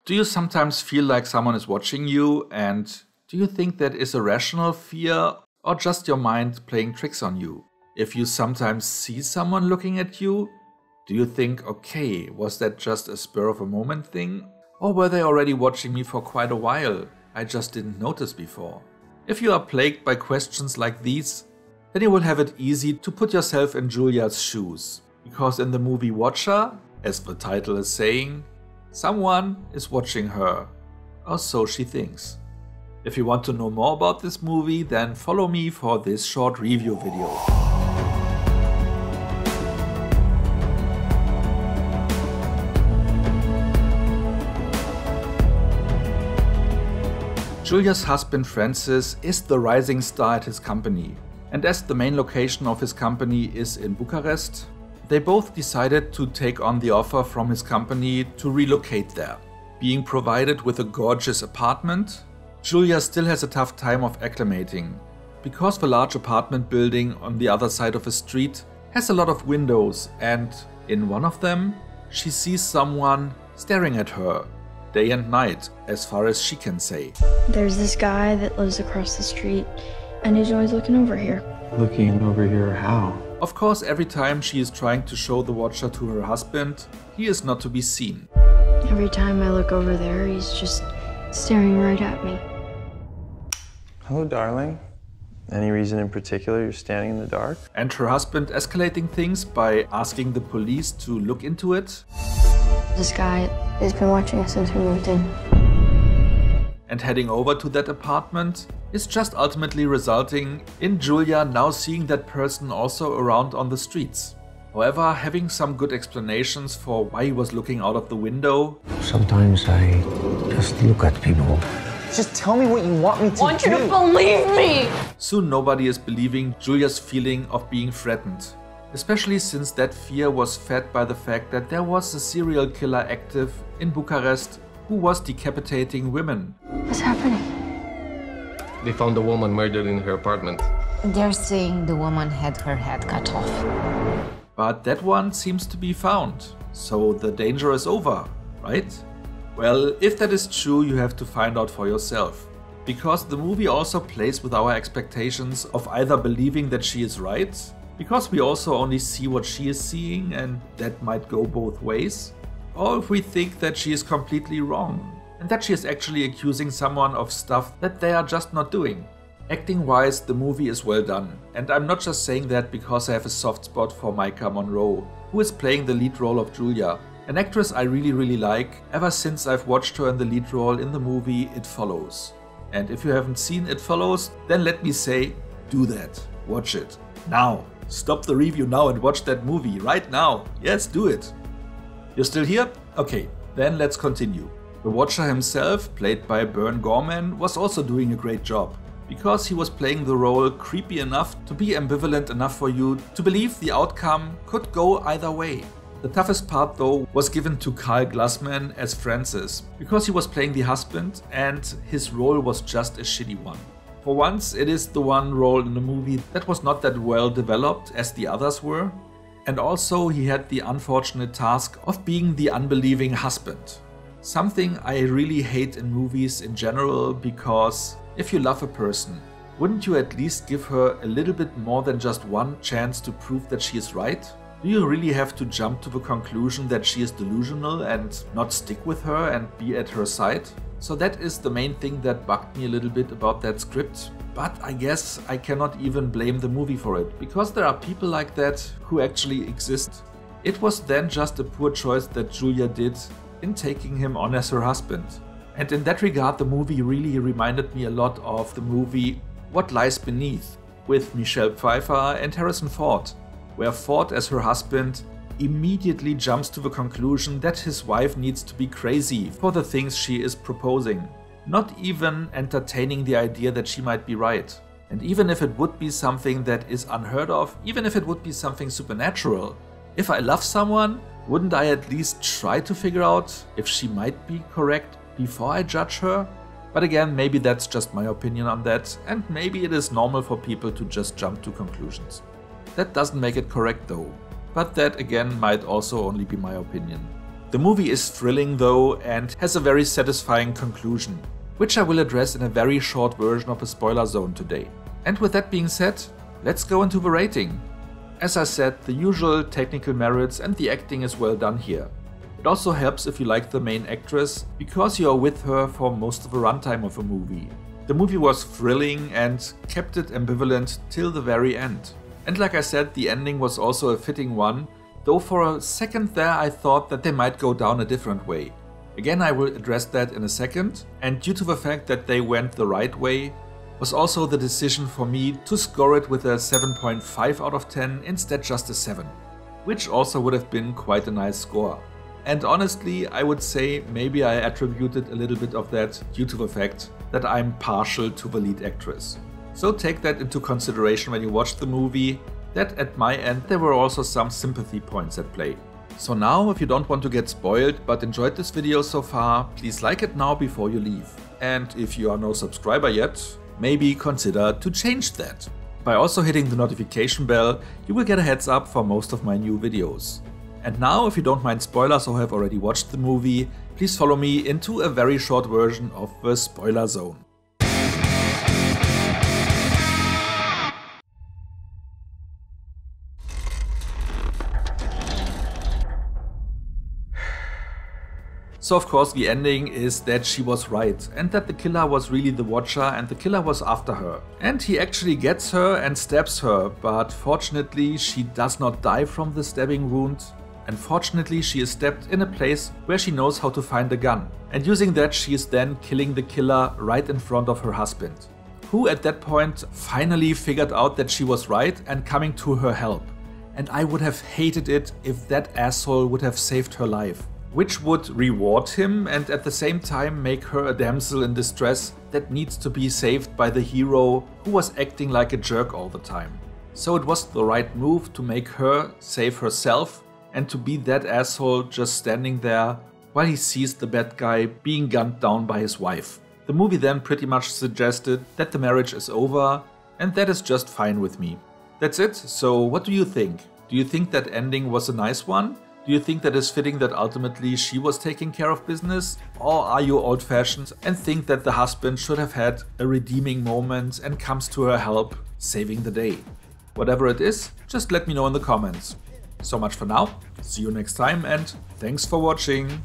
Do you sometimes feel like someone is watching you, and do you think that is a rational fear or just your mind playing tricks on you? If you sometimes see someone looking at you, do you think, okay, was that just a spur of a moment thing? Or were they already watching me for quite a while? I just didn't notice before. If you are plagued by questions like these, then you will have it easy to put yourself in Julia's shoes. Because in the movie Watcher, as the title is saying, someone is watching her, or so she thinks. If you want to know more about this movie, then follow me for this short review video. Julia's husband Francis is the rising star at his company, and as the main location of his company is in Bucharest, they both decided to take on the offer from his company to relocate there. Being provided with a gorgeous apartment, Julia still has a tough time of acclimating, because the large apartment building on the other side of a street has a lot of windows, and in one of them she sees someone staring at her. Day and night, as far as she can say. There's this guy that lives across the street, and he's always looking over here. Looking over here how? Of course, every time she is trying to show the Watcher to her husband, he is not to be seen. Every time I look over there, he's just staring right at me. Hello, darling. Any reason in particular you're standing in the dark? And her husband escalating things by asking the police to look into it. This guy has been watching us since we moved in. And heading over to that apartment is just ultimately resulting in Julia now seeing that person also around on the streets. However, having some good explanations for why he was looking out of the window. Sometimes I just look at people. Just tell me what you want me to do. I want you to believe me! Soon nobody is believing Julia's feeling of being threatened. Especially since that fear was fed by the fact that there was a serial killer active in Bucharest who was decapitating women. What's happening? They found a woman murdered in her apartment. They're saying the woman had her head cut off. But that one seems to be found, so the danger is over, right? Well, if that is true, you have to find out for yourself. Because the movie also plays with our expectations of either believing that she is right, because we also only see what she is seeing and that might go both ways, or if we think that she is completely wrong and that she is actually accusing someone of stuff that they are just not doing. Acting wise, the movie is well done, and I'm not just saying that because I have a soft spot for Maika Monroe, who is playing the lead role of Julia, an actress I really like ever since I've watched her in the lead role in the movie It Follows. And if you haven't seen It Follows, then let me say, do that. Watch it. Now. Stop the review now and watch that movie right now. Yes, do it. You're still here? Okay, then let's continue. The Watcher himself, played by Bern Gorman, was also doing a great job, because he was playing the role creepy enough to be ambivalent enough for you to believe the outcome could go either way. The toughest part though was given to Karl Glusman as Francis, because he was playing the husband and his role was just a shitty one. For once, it is the one role in the movie that was not that well developed as the others were. And also he had the unfortunate task of being the unbelieving husband. Something I really hate in movies in general, because if you love a person, wouldn't you at least give her a little bit more than just one chance to prove that she is right? Do you really have to jump to the conclusion that she is delusional and not stick with her and be at her side? So that is the main thing that bugged me a little bit about that script, but I guess I cannot even blame the movie for it, because there are people like that who actually exist. It was then just a poor choice that Julia did in taking him on as her husband. And in that regard, the movie really reminded me a lot of the movie What Lies Beneath with Michelle Pfeiffer and Harrison Ford, where Ford as her husband immediately jumps to the conclusion that his wife needs to be crazy for the things she is proposing, not even entertaining the idea that she might be right. And even if it would be something that is unheard of, even if it would be something supernatural, if I love someone, wouldn't I at least try to figure out if she might be correct before I judge her? But again, maybe that's just my opinion on that, and maybe it is normal for people to just jump to conclusions. That doesn't make it correct though. But that again might also only be my opinion. The movie is thrilling though and has a very satisfying conclusion, which I will address in a very short version of a spoiler zone today. And with that being said, let's go into the rating. As I said, the usual technical merits and the acting is well done here. It also helps if you like the main actress, because you are with her for most of the runtime of a movie. The movie was thrilling and kept it ambivalent till the very end. And like I said, the ending was also a fitting one, though for a second there I thought that they might go down a different way. Again, I will address that in a second, and due to the fact that they went the right way, was also the decision for me to score it with a 7.5 out of 10 instead just a 7, which also would have been quite a nice score. And honestly, I would say maybe I attributed a little bit of that due to the fact that I'm partial to the lead actress. So take that into consideration when you watch the movie, that at my end there were also some sympathy points at play. So now, if you don't want to get spoiled but enjoyed this video so far, please like it now before you leave. And if you are no subscriber yet, maybe consider to change that. By also hitting the notification bell, you will get a heads up for most of my new videos. And now, if you don't mind spoilers or have already watched the movie, please follow me into a very short version of the spoiler zone. So of course the ending is that she was right and that the killer was really the Watcher and the killer was after her. And he actually gets her and stabs her, but fortunately she does not die from the stabbing wound. And fortunately she is stabbed in a place where she knows how to find a gun. And using that she is then killing the killer right in front of her husband, who at that point finally figured out that she was right and coming to her help. And I would have hated it if that asshole would have saved her life, which would reward him and at the same time make her a damsel in distress that needs to be saved by the hero who was acting like a jerk all the time. So it was the right move to make her save herself and to be that asshole just standing there while he sees the bad guy being gunned down by his wife. The movie then pretty much suggested that the marriage is over, and that is just fine with me. That's it. So what do you think? Do you think that ending was a nice one? Do you think that it's fitting that ultimately she was taking care of business? Or are you old-fashioned and think that the husband should have had a redeeming moment and comes to her help, saving the day? Whatever it is, just let me know in the comments. So much for now, see you next time and thanks for watching.